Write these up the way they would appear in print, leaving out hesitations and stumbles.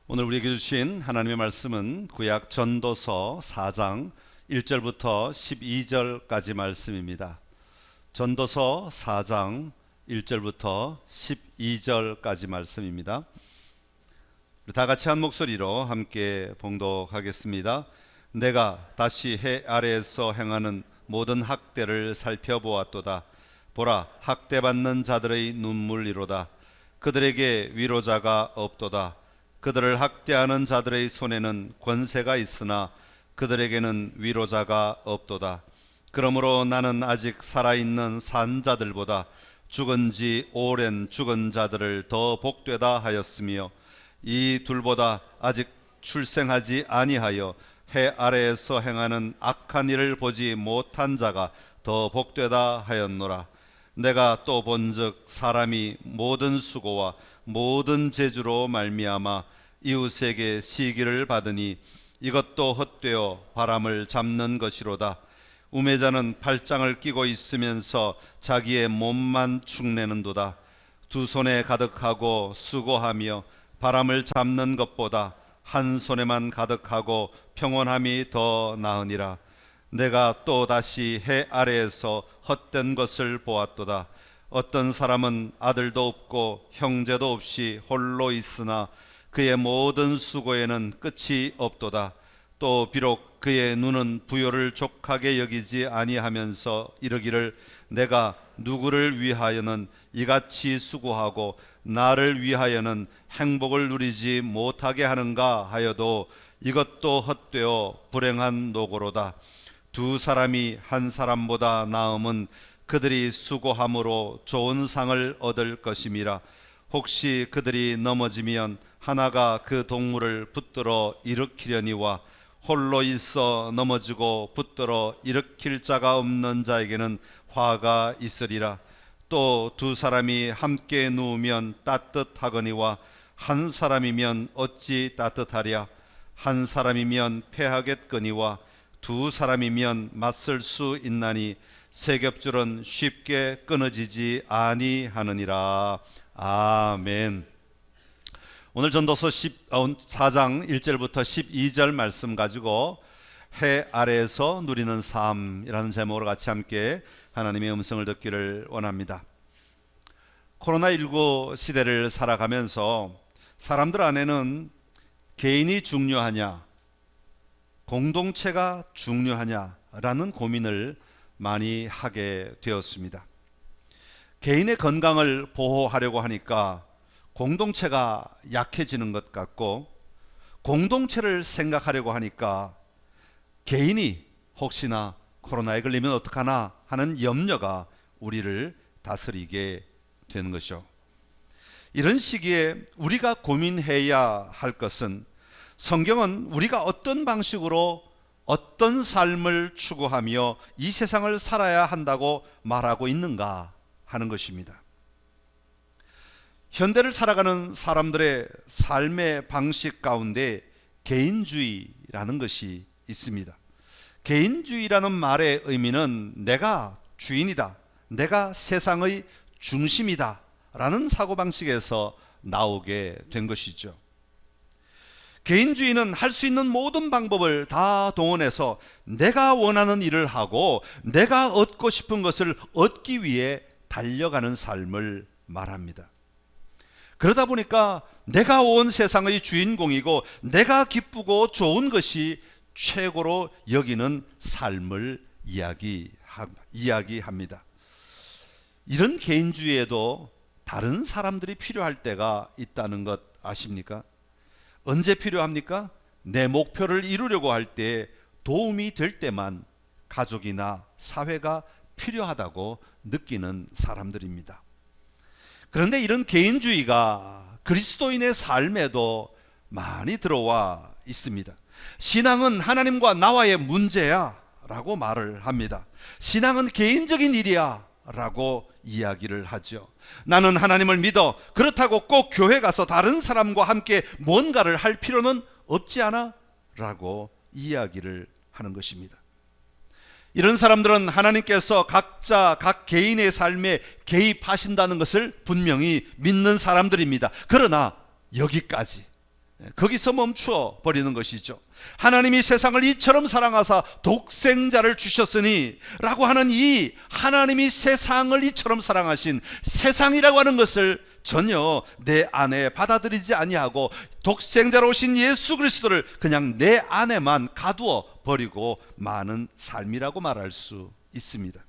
오늘 우리에게 주신 하나님의 말씀은 구약 전도서 4장 1절부터 12절까지 말씀입니다. 전도서 4장 1절부터 12절까지 말씀입니다. 다 같이 한 목소리로 함께 봉독하겠습니다. 내가 다시 해 아래에서 행하는 모든 학대를 살펴보았도다. 보라, 학대받는 자들의 눈물이로다. 그들에게 위로자가 없도다. 그들을 학대하는 자들의 손에는 권세가 있으나 그들에게는 위로자가 없도다. 그러므로 나는 아직 살아있는 산 자들보다 죽은 지 오랜 죽은 자들을 더 복되다 하였으며, 이 둘보다 아직 출생하지 아니하여 해 아래에서 행하는 악한 일을 보지 못한 자가 더 복되다 하였노라. 내가 또 본즉 사람이 모든 수고와 모든 재주로 말미암아 이웃에게 시기를 받으니 이것도 헛되어 바람을 잡는 것이로다. 우매자는 팔짱을 끼고 있으면서 자기의 몸만 축내는도다. 두 손에 가득하고 수고하며 바람을 잡는 것보다 한 손에만 가득하고 평온함이 더 나으니라. 내가 또 다시 해 아래에서 헛된 것을 보았도다. 어떤 사람은 아들도 없고 형제도 없이 홀로 있으나 그의 모든 수고에는 끝이 없도다. 또 비록 그의 눈은 부요를 족하게 여기지 아니하면서 이르기를 내가 누구를 위하여는 이같이 수고하고 나를 위하여는 행복을 누리지 못하게 하는가 하여도 이것도 헛되어 불행한 노고로다. 두 사람이 한 사람보다 나음은 그들이 수고함으로 좋은 상을 얻을 것임이라. 혹시 그들이 넘어지면 하나가 그 동물을 붙들어 일으키려니와 홀로 있어 넘어지고 붙들어 일으킬 자가 없는 자에게는 화가 있으리라. 또 두 사람이 함께 누우면 따뜻하거니와 한 사람이면 어찌 따뜻하랴. 한 사람이면 패하겠거니와 두 사람이면 맞설 수 있나니 세 겹줄은 쉽게 끊어지지 아니하느니라. 아멘. 오늘 전도서 4장 1절부터 12절 말씀 가지고 해 아래에서 누리는 삶이라는 제목으로 같이 함께 하나님의 음성을 듣기를 원합니다. 코로나19 시대를 살아가면서 사람들 안에는 개인이 중요하냐, 공동체가 중요하냐라는 고민을 많이 하게 되었습니다. 개인의 건강을 보호하려고 하니까 공동체가 약해지는 것 같고, 공동체를 생각하려고 하니까 개인이 혹시나 코로나에 걸리면 어떡하나 하는 염려가 우리를 다스리게 되는 것이죠. 이런 시기에 우리가 고민해야 할 것은, 성경은 우리가 어떤 방식으로 어떤 삶을 추구하며 이 세상을 살아야 한다고 말하고 있는가 하는 것입니다. 현대를 살아가는 사람들의 삶의 방식 가운데 개인주의라는 것이 있습니다. 개인주의라는 말의 의미는 내가 주인이다, 내가 세상의 중심이다 라는 사고방식에서 나오게 된 것이죠. 개인주의는 할 수 있는 모든 방법을 다 동원해서 내가 원하는 일을 하고 내가 얻고 싶은 것을 얻기 위해 달려가는 삶을 말합니다. 그러다 보니까 내가 온 세상의 주인공이고 내가 기쁘고 좋은 것이 최고로 여기는 삶을 이야기합니다. 이런 개인주의에도 다른 사람들이 필요할 때가 있다는 것 아십니까? 언제 필요합니까? 내 목표를 이루려고 할 때 도움이 될 때만 가족이나 사회가 필요하다고 느끼는 사람들입니다. 그런데 이런 개인주의가 그리스도인의 삶에도 많이 들어와 있습니다. 신앙은 하나님과 나와의 문제야 라고 말을 합니다. 신앙은 개인적인 일이야 라고 이야기를 하죠. 나는 하나님을 믿어, 그렇다고 꼭 교회 가서 다른 사람과 함께 뭔가를 할 필요는 없지 않아? 라고 이야기를 하는 것입니다. 이런 사람들은 하나님께서 각자 각 개인의 삶에 개입하신다는 것을 분명히 믿는 사람들입니다. 그러나 여기까지 거기서 멈추어 버리는 것이죠. 하나님이 세상을 이처럼 사랑하사 독생자를 주셨으니 라고 하는 이 하나님이 세상을 이처럼 사랑하신 세상이라고 하는 것을 전혀 내 안에 받아들이지 아니하고 독생자로 오신 예수 그리스도를 그냥 내 안에만 가두어 버리고 마는 삶이라고 말할 수 있습니다.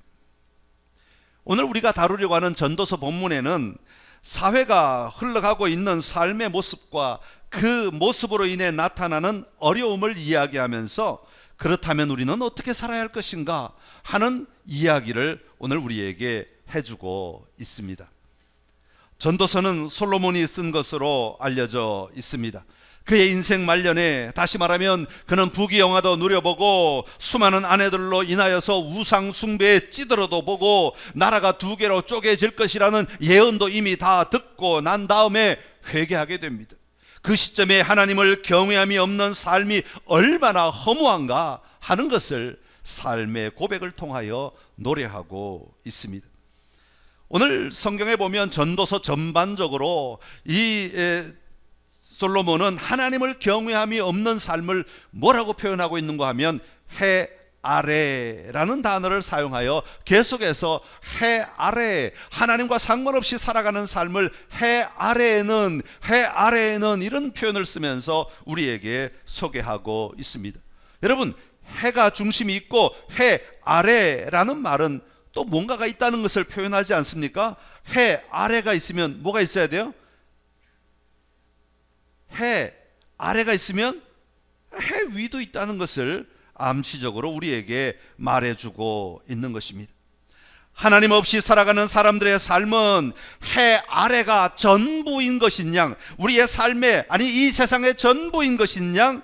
오늘 우리가 다루려고 하는 전도서 본문에는 사회가 흘러가고 있는 삶의 모습과 그 모습으로 인해 나타나는 어려움을 이야기하면서 그렇다면 우리는 어떻게 살아야 할 것인가 하는 이야기를 오늘 우리에게 해주고 있습니다. 전도서는 솔로몬이 쓴 것으로 알려져 있습니다. 그의 인생 말년에, 다시 말하면 그는 부귀영화도 누려보고 수많은 아내들로 인하여서 우상 숭배에 찌들어도 보고 나라가 두 개로 쪼개질 것이라는 예언도 이미 다 듣고 난 다음에 회개하게 됩니다. 그 시점에 하나님을 경외함이 없는 삶이 얼마나 허무한가 하는 것을 삶의 고백을 통하여 노래하고 있습니다. 오늘 성경에 보면 전도서 전반적으로 이 솔로몬은 하나님을 경외함이 없는 삶을 뭐라고 표현하고 있는가 하면 해 아래라는 단어를 사용하여 계속해서 해 아래, 하나님과 상관없이 살아가는 삶을 해 아래에는 이런 표현을 쓰면서 우리에게 소개하고 있습니다. 여러분, 해가 중심이 있고 해 아래라는 말은 또 뭔가가 있다는 것을 표현하지 않습니까? 해 아래가 있으면 뭐가 있어야 돼요? 해 아래가 있으면 해 위도 있다는 것을 암시적으로 우리에게 말해주고 있는 것입니다. 하나님 없이 살아가는 사람들의 삶은 해 아래가 전부인 것인 양, 우리의 삶의, 아니 이 세상의 전부인 것인 양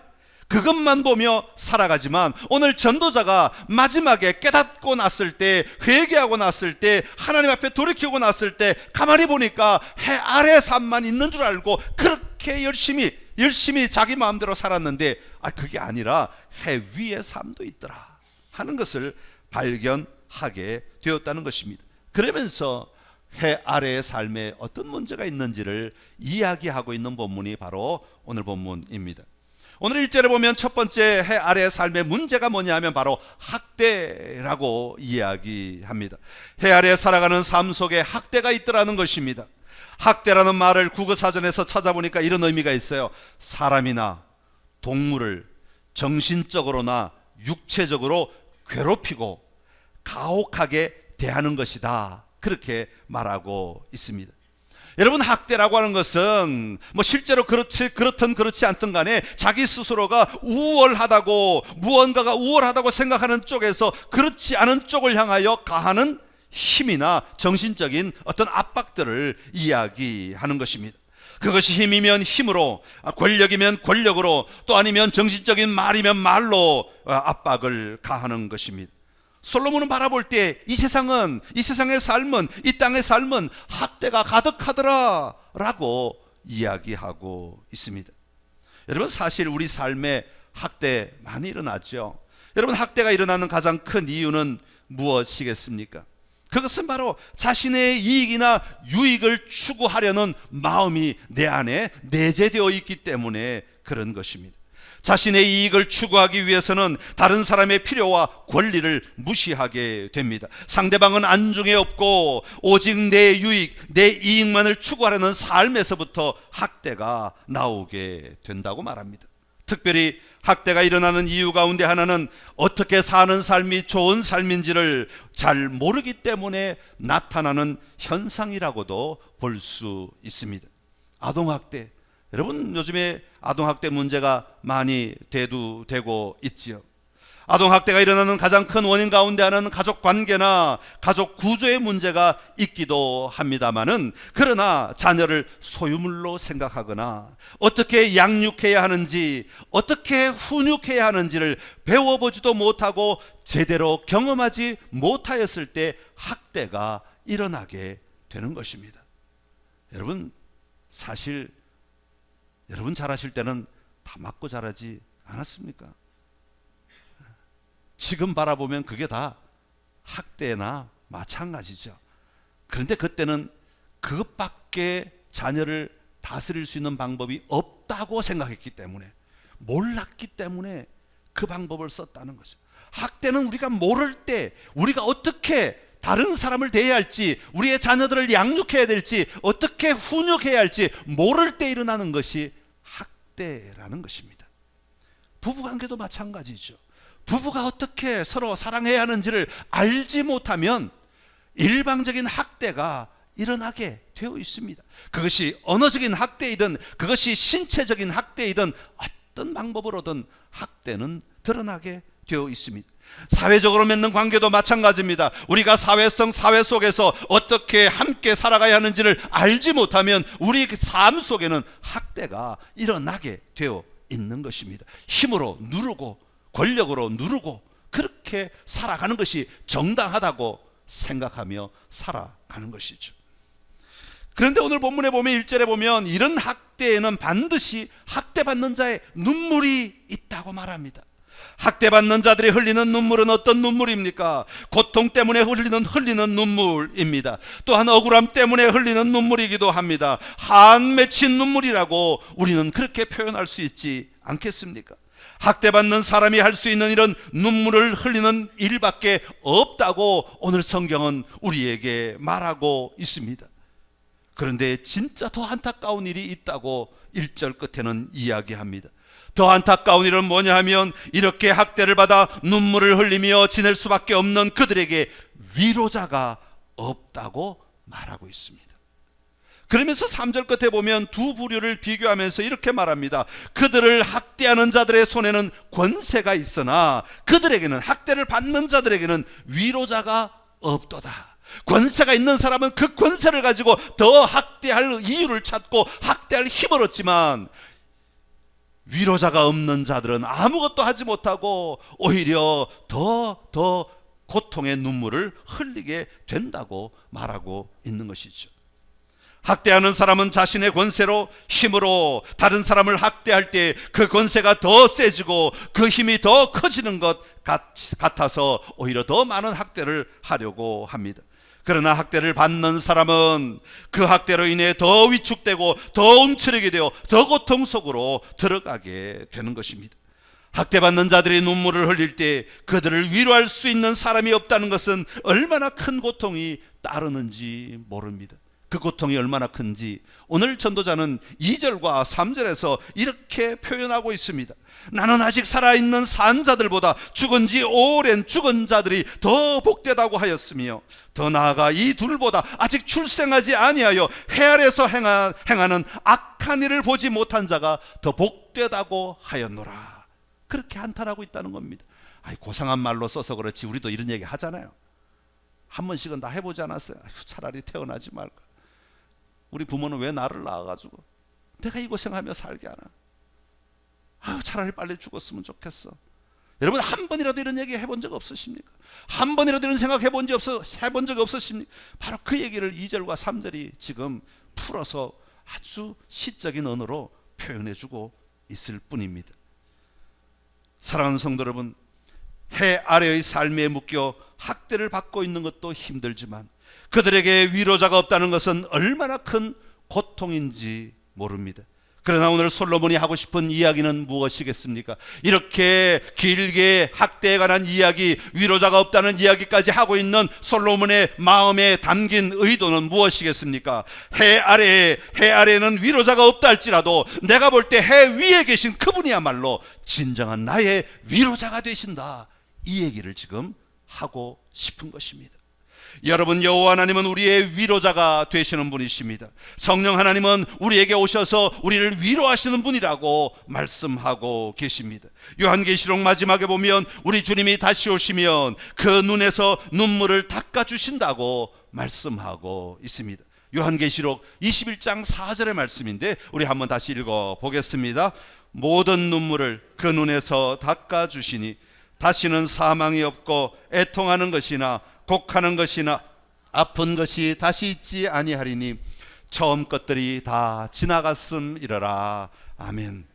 그것만 보며 살아가지만 오늘 전도자가 마지막에 깨닫고 났을 때, 회개하고 났을 때, 하나님 앞에 돌이키고 났을 때 가만히 보니까 해 아래 삶만 있는 줄 알고 그렇게 열심히 자기 마음대로 살았는데 그게 아니라 해 위의 삶도 있더라 하는 것을 발견하게 되었다는 것입니다. 그러면서 해 아래의 삶에 어떤 문제가 있는지를 이야기하고 있는 본문이 바로 오늘 본문입니다. 오늘 1절에 보면 첫 번째 해 아래의 삶의 문제가 뭐냐 하면 바로 학대라고 이야기합니다. 해 아래에 살아가는 삶 속에 학대가 있더라는 것입니다. 학대라는 말을 국어사전에서 찾아보니까 이런 의미가 있어요. 사람이나 동물을 정신적으로나 육체적으로 괴롭히고 가혹하게 대하는 것이다, 그렇게 말하고 있습니다. 여러분, 학대라고 하는 것은 실제로 그렇든 그렇지 않든 간에 자기 스스로가 우월하다고, 무언가가 우월하다고 생각하는 쪽에서 그렇지 않은 쪽을 향하여 가하는 힘이나 정신적인 어떤 압박들을 이야기하는 것입니다. 그것이 힘이면 힘으로, 권력이면 권력으로, 또 아니면 정신적인 말이면 말로 압박을 가하는 것입니다. 솔로몬은 바라볼 때 이 세상의 삶은, 이 땅의 삶은 학대가 가득하더라 라고 이야기하고 있습니다. 여러분, 사실 우리 삶에 학대 많이 일어나죠. 여러분, 학대가 일어나는 가장 큰 이유는 무엇이겠습니까? 그것은 바로 자신의 이익이나 유익을 추구하려는 마음이 내 안에 내재되어 있기 때문에 그런 것입니다. 자신의 이익을 추구하기 위해서는 다른 사람의 필요와 권리를 무시하게 됩니다. 상대방은 안중에 없고 오직 내 유익, 내 이익만을 추구하려는 삶에서부터 학대가 나오게 된다고 말합니다. 특별히 학대가 일어나는 이유 가운데 하나는 어떻게 사는 삶이 좋은 삶인지를 잘 모르기 때문에 나타나는 현상이라고도 볼 수 있습니다. 아동학대, 여러분, 요즘에 아동학대 문제가 많이 대두되고 있지요. 아동학대가 일어나는 가장 큰 원인 가운데 하나는 가족관계나 가족 구조의 문제가 있기도 합니다마는, 그러나 자녀를 소유물로 생각하거나 어떻게 양육해야 하는지, 어떻게 훈육해야 하는지를 배워보지도 못하고 제대로 경험하지 못하였을 때 학대가 일어나게 되는 것입니다. 여러분, 사실 여러분 자라실 때는 다 맞고 자라지 않았습니까? 지금 바라보면 그게 다 학대나 마찬가지죠. 그런데 그때는 그것밖에 자녀를 다스릴 수 있는 방법이 없다고 생각했기 때문에, 몰랐기 때문에 그 방법을 썼다는 거죠. 학대는 우리가 모를 때 우리가 어떻게 다른 사람을 대해야 할지, 우리의 자녀들을 양육해야 될지, 어떻게 훈육해야 할지 모를 때 일어나는 것이 학대라는 것입니다. 부부관계도 마찬가지죠. 부부가 어떻게 서로 사랑해야 하는지를 알지 못하면 일방적인 학대가 일어나게 되어 있습니다. 그것이 언어적인 학대이든 그것이 신체적인 학대이든 어떤 방법으로든 학대는 드러나게 되어 있습니다. 사회적으로 맺는 관계도 마찬가지입니다. 우리가 사회성 사회 속에서 어떻게 함께 살아가야 하는지를 알지 못하면 우리 삶 속에는 학대가 일어나게 되어 있는 것입니다. 힘으로 누르고 권력으로 누르고 그렇게 살아가는 것이 정당하다고 생각하며 살아가는 것이죠. 그런데 오늘 본문에 보면 1절에 보면 이런 학대에는 반드시 학대받는 자의 눈물이 있다고 말합니다. 학대받는 자들이 흘리는 눈물은 어떤 눈물입니까? 고통 때문에 흘리는 눈물입니다. 또한 억울함 때문에 흘리는 눈물이기도 합니다. 한 맺힌 눈물이라고 우리는 그렇게 표현할 수 있지 않겠습니까? 학대받는 사람이 할 수 있는 이런 눈물을 흘리는 일밖에 없다고 오늘 성경은 우리에게 말하고 있습니다. 그런데 진짜 더 안타까운 일이 있다고 1절 끝에는 이야기합니다. 더 안타까운 일은 뭐냐 하면 이렇게 학대를 받아 눈물을 흘리며 지낼 수밖에 없는 그들에게 위로자가 없다고 말하고 있습니다. 그러면서 3절 끝에 보면 두 부류를 비교하면서 이렇게 말합니다. 그들을 학대하는 자들의 손에는 권세가 있으나 그들에게는, 학대를 받는 자들에게는 위로자가 없도다. 권세가 있는 사람은 그 권세를 가지고 더 학대할 이유를 찾고 학대할 힘을 얻지만, 위로자가 없는 자들은 아무것도 하지 못하고 오히려 더 고통의 눈물을 흘리게 된다고 말하고 있는 것이죠. 학대하는 사람은 자신의 권세로, 힘으로 다른 사람을 학대할 때 그 권세가 더 세지고 그 힘이 더 커지는 것 같아서 오히려 더 많은 학대를 하려고 합니다. 그러나 학대를 받는 사람은 그 학대로 인해 더 위축되고 더 움츠리게 되어 더 고통 속으로 들어가게 되는 것입니다. 학대받는 자들이 눈물을 흘릴 때 그들을 위로할 수 있는 사람이 없다는 것은 얼마나 큰 고통이 따르는지 모릅니다. 그 고통이 얼마나 큰지 오늘 전도자는 2절과 3절에서 이렇게 표현하고 있습니다. 나는 아직 살아있는 산 자들보다 죽은 지 오랜 죽은 자들이 더 복되다고 하였으며, 더 나아가 이 둘보다 아직 출생하지 아니하여 해 아래에서 행하는 악한 일을 보지 못한 자가 더 복되다고 하였노라. 그렇게 한탄하고 있다는 겁니다. 고상한 말로 써서 그렇지 우리도 이런 얘기 하잖아요. 한 번씩은 다 해보지 않았어요? 차라리 태어나지 말까. 우리 부모는 왜 나를 낳아가지고 내가 이 고생하며 살게 하나. 차라리 빨리 죽었으면 좋겠어. 여러분 한 번이라도 이런 얘기 해본 적 없으십니까? 한 번이라도 이런 생각 해본 적 없으십니까? 바로 그 얘기를 2절과 3절이 지금 풀어서 아주 시적인 언어로 표현해주고 있을 뿐입니다. 사랑하는 성도 여러분, 해 아래의 삶에 묶여 학대를 받고 있는 것도 힘들지만 그들에게 위로자가 없다는 것은 얼마나 큰 고통인지 모릅니다. 그러나 오늘 솔로몬이 하고 싶은 이야기는 무엇이겠습니까? 이렇게 길게 학대에 관한 이야기, 위로자가 없다는 이야기까지 하고 있는 솔로몬의 마음에 담긴 의도는 무엇이겠습니까? 해 아래에는 위로자가 없다 할지라도 내가 볼 때 해 위에 계신 그분이야말로 진정한 나의 위로자가 되신다. 이 얘기를 지금 하고 싶은 것입니다. 여러분, 여호와 하나님은 우리의 위로자가 되시는 분이십니다. 성령 하나님은 우리에게 오셔서 우리를 위로하시는 분이라고 말씀하고 계십니다. 요한계시록 마지막에 보면 우리 주님이 다시 오시면 그 눈에서 눈물을 닦아주신다고 말씀하고 있습니다. 요한계시록 21장 4절의 말씀인데 우리 한번 다시 읽어보겠습니다. 모든 눈물을 그 눈에서 닦아주시니 다시는 사망이 없고 애통하는 것이나 곡하는 것이나 아픈 것이 다시 있지 아니하리니 처음 것들이 다 지나갔음이러라. 아멘.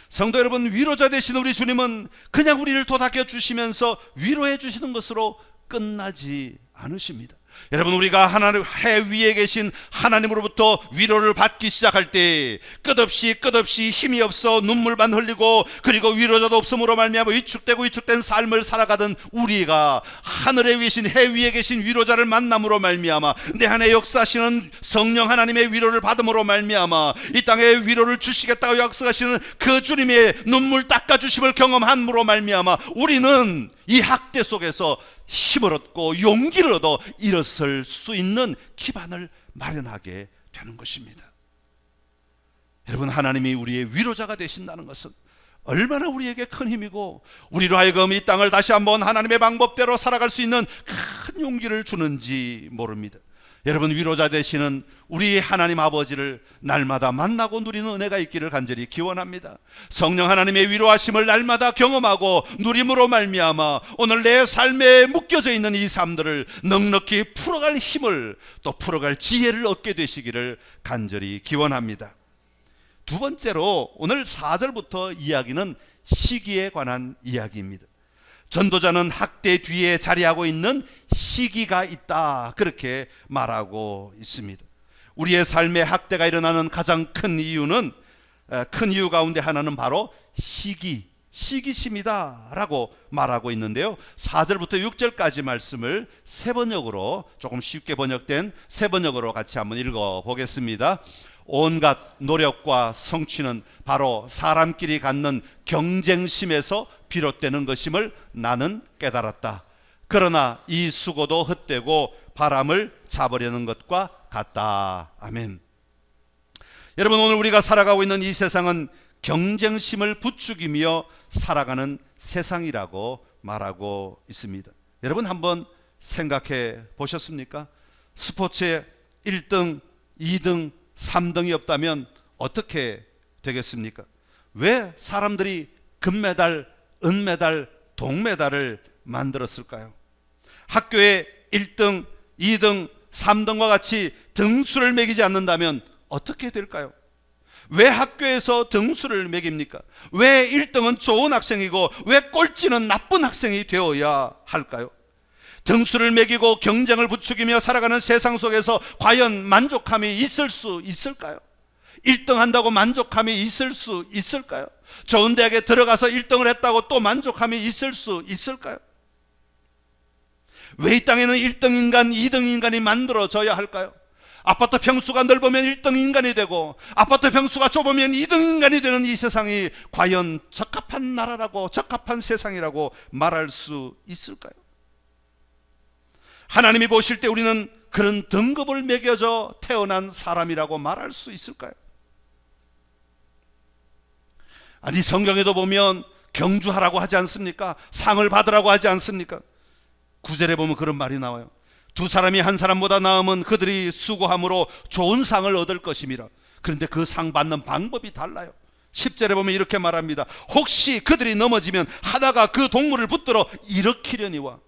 성도 여러분, 위로자 되신 우리 주님은 그냥 우리를 도닥여 주시면서 위로해 주시는 것으로 끝나지 않으십니다. 여러분, 우리가 하나님 해 위에 계신 하나님으로부터 위로를 받기 시작할 때 끝없이 힘이 없어 눈물만 흘리고 그리고 위로자도 없음으로 말미암아 위축된 삶을 살아가던 우리가 하늘에 계신 해 위에 계신 위로자를 만남으로 말미암아 내 안에 역사하시는 성령 하나님의 위로를 받음으로 말미암아 이 땅에 위로를 주시겠다고 약속하시는 그 주님의 눈물 닦아주심을 경험함으로 말미암아 우리는 이 학대 속에서 힘을 얻고 용기를 얻어 일어설 수 있는 기반을 마련하게 되는 것입니다. 여러분, 하나님이 우리의 위로자가 되신다는 것은 얼마나 우리에게 큰 힘이고 우리로 하여금 이 땅을 다시 한번 하나님의 방법대로 살아갈 수 있는 큰 용기를 주는지 모릅니다. 여러분, 위로자 되시는 우리 하나님 아버지를 날마다 만나고 누리는 은혜가 있기를 간절히 기원합니다. 성령 하나님의 위로하심을 날마다 경험하고 누림으로 말미암아 오늘 내 삶에 묶여져 있는 이 삶들을 넉넉히 풀어갈 힘을 또 풀어갈 지혜를 얻게 되시기를 간절히 기원합니다. 두 번째로 오늘 4절부터 이야기는 시기에 관한 이야기입니다. 전도자는 학대 뒤에 자리하고 있는 시기가 있다, 그렇게 말하고 있습니다. 우리의 삶에 학대가 일어나는 가장 큰 이유 가운데 하나는 바로 시기심이다 라고 말하고 있는데요, 4절부터 6절까지 말씀을 세 번역으로, 조금 쉽게 번역된 세 번역으로 같이 한번 읽어보겠습니다. 온갖 노력과 성취는 바로 사람끼리 갖는 경쟁심에서 비롯되는 것임을 나는 깨달았다. 그러나 이 수고도 헛되고 바람을 잡으려는 것과 같다. 아멘. 여러분, 오늘 우리가 살아가고 있는 이 세상은 경쟁심을 부추기며 살아가는 세상이라고 말하고 있습니다. 여러분, 한번 생각해 보셨습니까? 스포츠에 1등, 2등, 3등이 없다면 어떻게 되겠습니까? 왜 사람들이 금메달, 은메달, 동메달을 만들었을까요? 학교에 1등, 2등, 3등과 같이 등수를 매기지 않는다면 어떻게 될까요? 왜 학교에서 등수를 매깁니까? 왜 1등은 좋은 학생이고 왜 꼴찌는 나쁜 학생이 되어야 할까요? 등수를 매기고 경쟁을 부추기며 살아가는 세상 속에서 과연 만족함이 있을 수 있을까요? 1등 한다고 만족함이 있을 수 있을까요? 좋은 대학에 들어가서 1등을 했다고 또 만족함이 있을 수 있을까요? 왜 이 땅에는 1등 인간, 2등 인간이 만들어져야 할까요? 아파트 평수가 넓으면 1등 인간이 되고 아파트 평수가 좁으면 2등 인간이 되는 이 세상이 과연 적합한 나라라고, 적합한 세상이라고 말할 수 있을까요? 하나님이 보실 때 우리는 그런 등급을 매겨져 태어난 사람이라고 말할 수 있을까요? 아니, 성경에도 보면 경주하라고 하지 않습니까? 상을 받으라고 하지 않습니까? 9절에 보면 그런 말이 나와요. 두 사람이 한 사람보다 나으면 그들이 수고함으로 좋은 상을 얻을 것임이라. 그런데 그 상 받는 방법이 달라요. 10절에 보면 이렇게 말합니다. 혹시 그들이 넘어지면 하나가 그 동물을 붙들어 일으키려니와.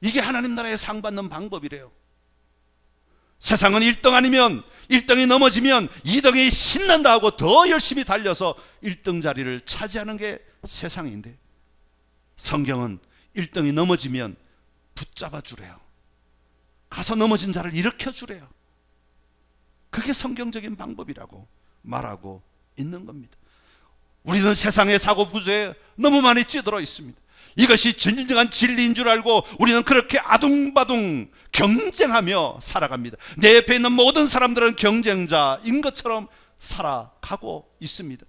이게 하나님 나라의 상 받는 방법이래요. 세상은 1등 아니면 1등이 넘어지면 2등이 신난다 하고 더 열심히 달려서 1등 자리를 차지하는 게 세상인데, 성경은 1등이 넘어지면 붙잡아 주래요. 가서 넘어진 자를 일으켜 주래요. 그게 성경적인 방법이라고 말하고 있는 겁니다. 우리는 세상의 사고 구조에 너무 많이 찌들어 있습니다. 이것이 진정한 진리인 줄 알고 우리는 그렇게 아둥바둥 경쟁하며 살아갑니다. 내 옆에 있는 모든 사람들은 경쟁자인 것처럼 살아가고 있습니다.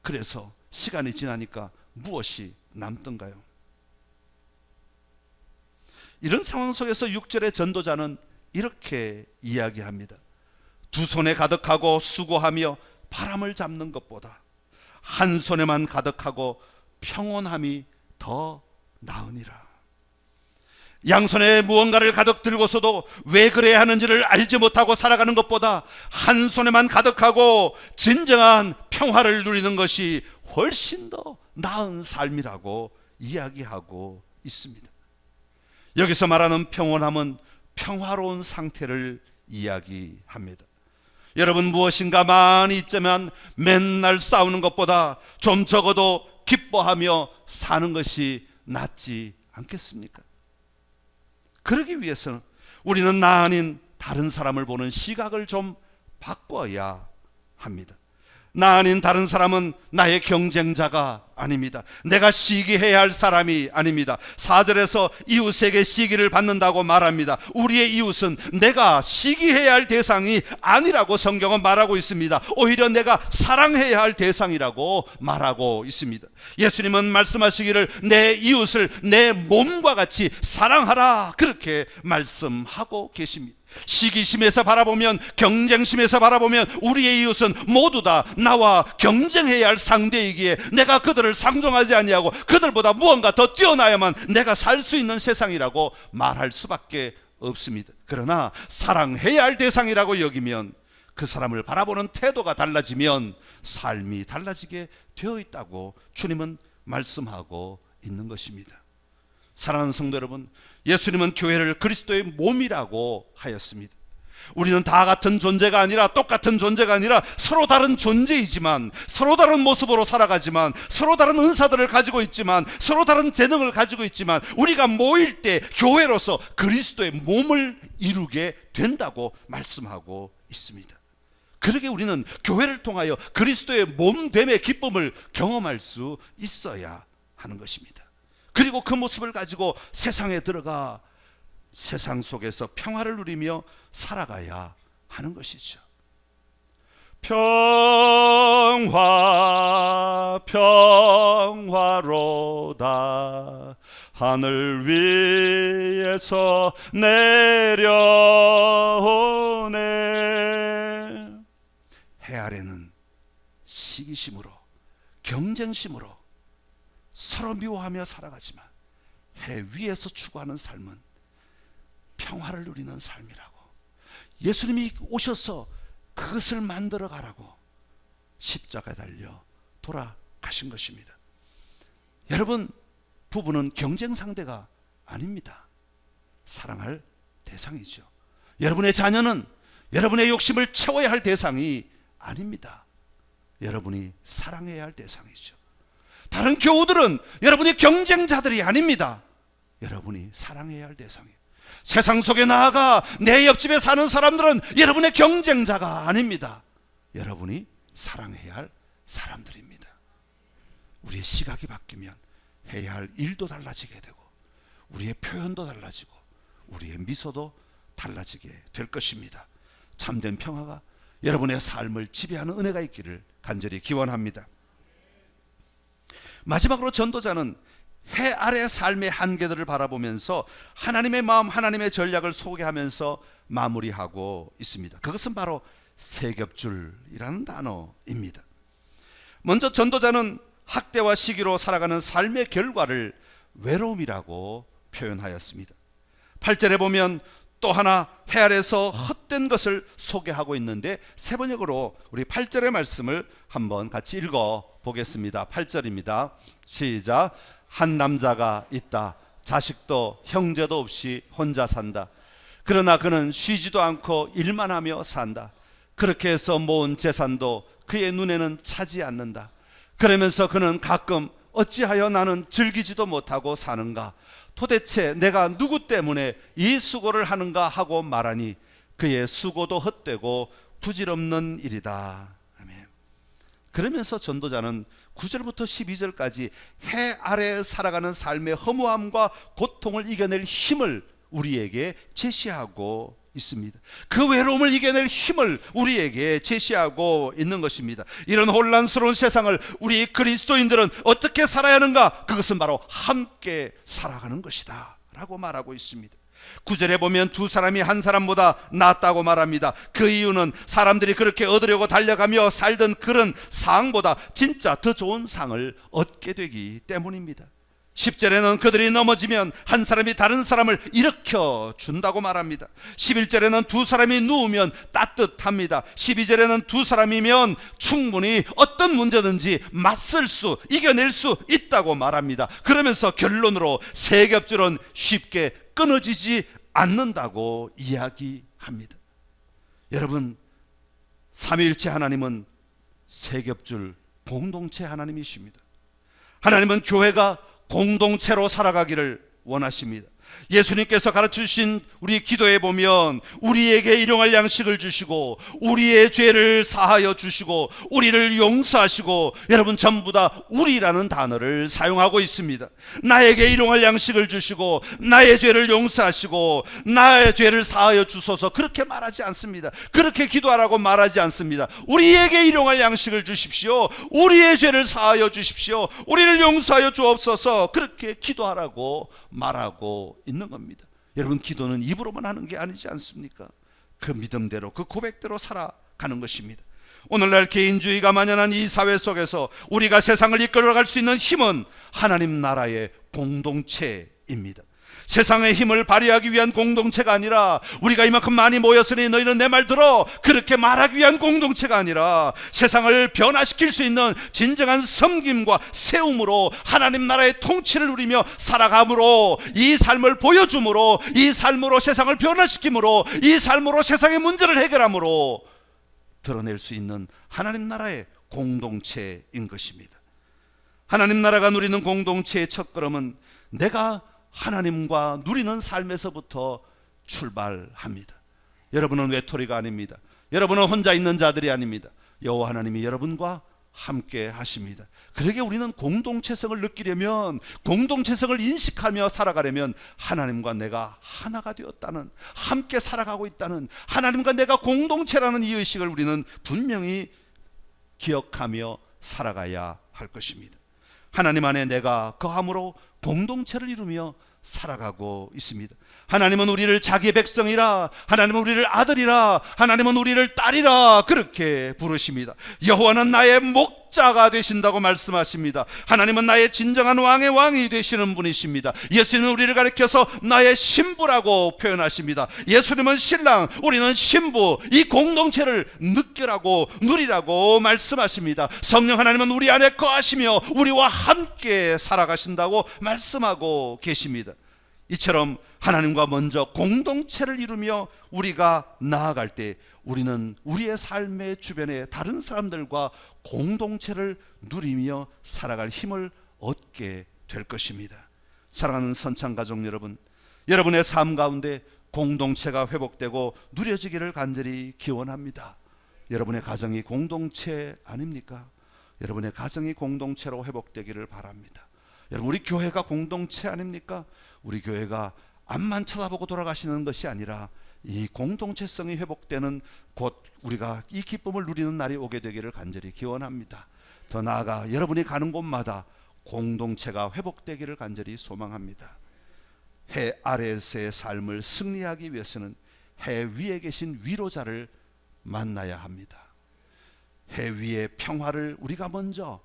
그래서 시간이 지나니까 무엇이 남던가요? 이런 상황 속에서 6절의 전도자는 이렇게 이야기합니다. 두 손에 가득하고 수고하며 바람을 잡는 것보다 한 손에만 가득하고 평온함이 더 나으니라. 양손에 무언가를 가득 들고서도 왜 그래야 하는지를 알지 못하고 살아가는 것보다 한 손에만 가득하고 진정한 평화를 누리는 것이 훨씬 더 나은 삶이라고 이야기하고 있습니다. 여기서 말하는 평온함은 평화로운 상태를 이야기합니다. 여러분, 무엇인가 많이 있지만 맨날 싸우는 것보다 좀 적어도 기뻐하며 사는 것이 낫지 않겠습니까? 그러기 위해서는 우리는 나 아닌 다른 사람을 보는 시각을 좀 바꿔야 합니다. 나 아닌 다른 사람은 나의 경쟁자가 아닙니다. 내가 시기해야 할 사람이 아닙니다. 4절에서 이웃에게 시기를 받는다고 말합니다. 우리의 이웃은 내가 시기해야 할 대상이 아니라고 성경은 말하고 있습니다. 오히려 내가 사랑해야 할 대상이라고 말하고 있습니다. 예수님은 말씀하시기를 내 이웃을 내 몸과 같이 사랑하라, 그렇게 말씀하고 계십니다. 시기심에서 바라보면, 경쟁심에서 바라보면 우리의 이웃은 모두 다 나와 경쟁해야 할 상대이기에 내가 그들을 상종하지 아니하고 그들보다 무언가 더 뛰어나야만 내가 살 수 있는 세상이라고 말할 수밖에 없습니다. 그러나 사랑해야 할 대상이라고 여기면, 그 사람을 바라보는 태도가 달라지면 삶이 달라지게 되어 있다고 주님은 말씀하고 있는 것입니다. 사랑하는 성도 여러분, 예수님은 교회를 그리스도의 몸이라고 하였습니다. 우리는 다 같은 존재가 아니라, 똑같은 존재가 아니라 서로 다른 존재이지만, 서로 다른 모습으로 살아가지만, 서로 다른 은사들을 가지고 있지만, 서로 다른 재능을 가지고 있지만, 우리가 모일 때 교회로서 그리스도의 몸을 이루게 된다고 말씀하고 있습니다. 그러게 우리는 교회를 통하여 그리스도의 몸됨의 기쁨을 경험할 수 있어야 하는 것입니다. 그리고 그 모습을 가지고 세상에 들어가 세상 속에서 평화를 누리며 살아가야 하는 것이죠. 평화 평화로다 하늘 위에서 내려오네. 해 아래는 시기심으로, 경쟁심으로 서로 미워하며 살아가지만, 해 위에서 추구하는 삶은 평화를 누리는 삶이라고, 예수님이 오셔서 그것을 만들어 가라고 십자가에 달려 돌아가신 것입니다. 여러분, 부부는 경쟁 상대가 아닙니다. 사랑할 대상이죠. 여러분의 자녀는 여러분의 욕심을 채워야 할 대상이 아닙니다. 여러분이 사랑해야 할 대상이죠. 다른 교우들은 여러분의 경쟁자들이 아닙니다. 여러분이 사랑해야 할 대상이에요. 세상 속에 나아가 내 옆집에 사는 사람들은 여러분의 경쟁자가 아닙니다. 여러분이 사랑해야 할 사람들입니다. 우리의 시각이 바뀌면 해야 할 일도 달라지게 되고, 우리의 표현도 달라지고, 우리의 미소도 달라지게 될 것입니다. 참된 평화가 여러분의 삶을 지배하는 은혜가 있기를 간절히 기원합니다. 마지막으로 전도자는 해 아래 삶의 한계들을 바라보면서 하나님의 마음, 하나님의 전략을 소개하면서 마무리하고 있습니다. 그것은 바로 세겹줄이라는 단어입니다. 먼저 전도자는 학대와 시기로 살아가는 삶의 결과를 외로움이라고 표현하였습니다. 8절에 보면 또 하나 해 아래에서 헛된 것을 소개하고 있는데, 세 번역으로 우리 8절의 말씀을 한번 같이 읽어 보겠습니다. 8절입니다. 시작. 한 남자가 있다. 자식도 형제도 없이 혼자 산다. 그러나 그는 쉬지도 않고 일만 하며 산다. 그렇게 해서 모은 재산도 그의 눈에는 차지 않는다. 그러면서 그는 가끔 어찌하여 나는 즐기지도 못하고 사는가? 도대체 내가 누구 때문에 이 수고를 하는가 하고 말하니 그의 수고도 헛되고 부질없는 일이다. 아멘. 그러면서 전도자는 9절부터 12절까지 해 아래 살아가는 삶의 허무함과 고통을 이겨낼 힘을 우리에게 제시하고 있습니다. 그 외로움을 이겨낼 힘을 우리에게 제시하고 있는 것입니다. 이런 혼란스러운 세상을 우리 그리스도인들은 어떻게 살아야 하는가? 그것은 바로 함께 살아가는 것이다 라고 말하고 있습니다. 9절에 보면 두 사람이 한 사람보다 낫다고 말합니다. 그 이유는 사람들이 그렇게 얻으려고 달려가며 살던 그런 상보다 진짜 더 좋은 상을 얻게 되기 때문입니다. 10절에는 그들이 넘어지면 한 사람이 다른 사람을 일으켜 준다고 말합니다. 11절에는 두 사람이 누우면 따뜻합니다. 12절에는 두 사람이면 충분히 어떤 문제든지 맞설 수, 이겨낼 수 있다고 말합니다. 그러면서 결론으로 세겹줄은 쉽게 끊어지지 않는다고 이야기합니다. 여러분, 삼위일체 하나님은 세겹줄 공동체 하나님이십니다. 하나님은 교회가 공동체로 살아가기를 원하십니다. 예수님께서 가르치신 우리 기도에 보면 우리에게 일용할 양식을 주시고 우리의 죄를 사하여 주시고 우리를 용서하시고, 여러분 전부 다 우리라는 단어를 사용하고 있습니다. 나에게 일용할 양식을 주시고 나의 죄를 용서하시고 나의 죄를 사하여 주소서, 그렇게 말하지 않습니다. 그렇게 기도하라고 말하지 않습니다. 우리에게 일용할 양식을 주십시오, 우리의 죄를 사하여 주십시오, 우리를 용서하여 주옵소서, 그렇게 기도하라고 말하고 있는 겁니다. 여러분, 기도는 입으로만 하는 게 아니지 않습니까? 그 믿음대로, 그 고백대로 살아가는 것입니다. 오늘날 개인주의가 만연한 이 사회 속에서 우리가 세상을 이끌어갈 수 있는 힘은 하나님 나라의 공동체입니다. 세상의 힘을 발휘하기 위한 공동체가 아니라, 우리가 이만큼 많이 모였으니 너희는 내 말 들어, 그렇게 말하기 위한 공동체가 아니라, 세상을 변화시킬 수 있는 진정한 섬김과 세움으로 하나님 나라의 통치를 누리며 살아감으로, 이 삶을 보여줌으로, 이 삶으로 세상을 변화시킴으로, 이 삶으로 세상의 문제를 해결함으로 드러낼 수 있는 하나님 나라의 공동체인 것입니다. 하나님 나라가 누리는 공동체의 첫걸음은 내가 하나님과 누리는 삶에서부터 출발합니다. 여러분은 외톨이가 아닙니다. 여러분은 혼자 있는 자들이 아닙니다. 여호와 하나님이 여러분과 함께 하십니다. 그러게 우리는 공동체성을 느끼려면, 공동체성을 인식하며 살아가려면 하나님과 내가 하나가 되었다는, 함께 살아가고 있다는, 하나님과 내가 공동체라는 이 의식을 우리는 분명히 기억하며 살아가야 할 것입니다. 하나님 안에 내가 거함으로 공동체를 이루며 살아가고 있습니다. 하나님은 우리를 자기의 백성이라, 하나님은 우리를 아들이라, 하나님은 우리를 딸이라 그렇게 부르십니다. 여호와는 나의 목자가 되신다고 말씀하십니다. 하나님은 나의 진정한 왕의 왕이 되시는 분이십니다. 예수님은 우리를 가리켜서 나의 신부라고 표현하십니다. 예수님은 신랑, 우리는 신부, 이 공동체를 느끼라고, 누리라고 말씀하십니다. 성령 하나님은 우리 안에 거하시며 우리와 함께 살아가신다고 말씀하고 계십니다. 이처럼 하나님과 먼저 공동체를 이루며 우리가 나아갈 때 우리는 우리의 삶의 주변의 다른 사람들과 공동체를 누리며 살아갈 힘을 얻게 될 것입니다. 사랑하는 선창가족 여러분, 여러분의 삶 가운데 공동체가 회복되고 누려지기를 간절히 기원합니다. 여러분의 가정이 공동체 아닙니까? 여러분의 가정이 공동체로 회복되기를 바랍니다. 여러분, 우리 교회가 공동체 아닙니까? 우리 교회가 앞만 쳐다보고 돌아가시는 것이 아니라 이 공동체성이 회복되는, 곧 우리가 이 기쁨을 누리는 날이 오게 되기를 간절히 기원합니다. 더 나아가 여러분이 가는 곳마다 공동체가 회복되기를 간절히 소망합니다. 해 아래에서의 삶을 승리하기 위해서는 해 위에 계신 위로자를 만나야 합니다. 해 위의 평화를 우리가 먼저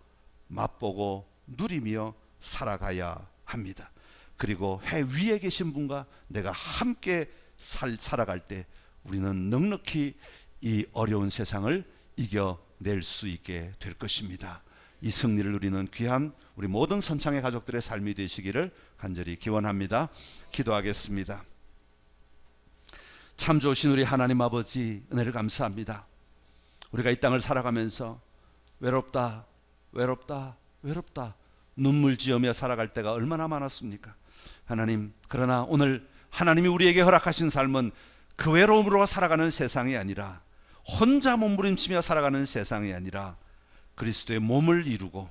맛보고 누리며 살아가야 합니다. 그리고 해 위에 계신 분과 내가 함께 살아갈 때 우리는 넉넉히 이 어려운 세상을 이겨낼 수 있게 될 것입니다. 이 승리를 누리는 귀한 우리 모든 선창의 가족들의 삶이 되시기를 간절히 기원합니다. 기도하겠습니다. 참 좋으신 우리 하나님 아버지, 은혜를 감사합니다. 우리가 이 땅을 살아가면서 외롭다, 외롭다, 외롭다 눈물 지으며 살아갈 때가 얼마나 많았습니까? 하나님, 그러나 오늘 하나님이 우리에게 허락하신 삶은 그 외로움으로 살아가는 세상이 아니라, 혼자 몸부림치며 살아가는 세상이 아니라 그리스도의 몸을 이루고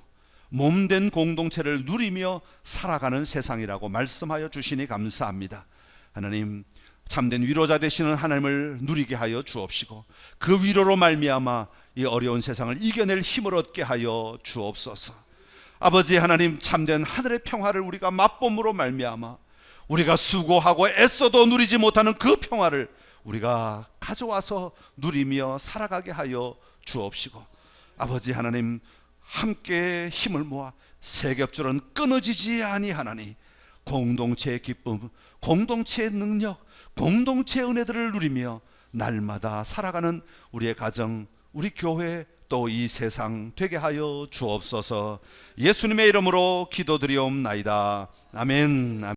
몸된 공동체를 누리며 살아가는 세상이라고 말씀하여 주시니 감사합니다. 하나님, 참된 위로자 되시는 하나님을 누리게 하여 주옵시고 그 위로로 말미암아 이 어려운 세상을 이겨낼 힘을 얻게 하여 주옵소서. 아버지 하나님, 참된 하늘의 평화를 우리가 맛봄으로 말미암아 우리가 수고하고 애써도 누리지 못하는 그 평화를 우리가 가져와서 누리며 살아가게 하여 주옵시고, 아버지 하나님, 함께 힘을 모아 세겹줄은 끊어지지 아니하나니 공동체의 기쁨, 공동체의 능력, 공동체의 은혜들을 누리며 날마다 살아가는 우리의 가정, 우리 교회, 또 이 세상 되게 하여 주옵소서. 예수님의 이름으로 기도드리옵나이다. 아멘.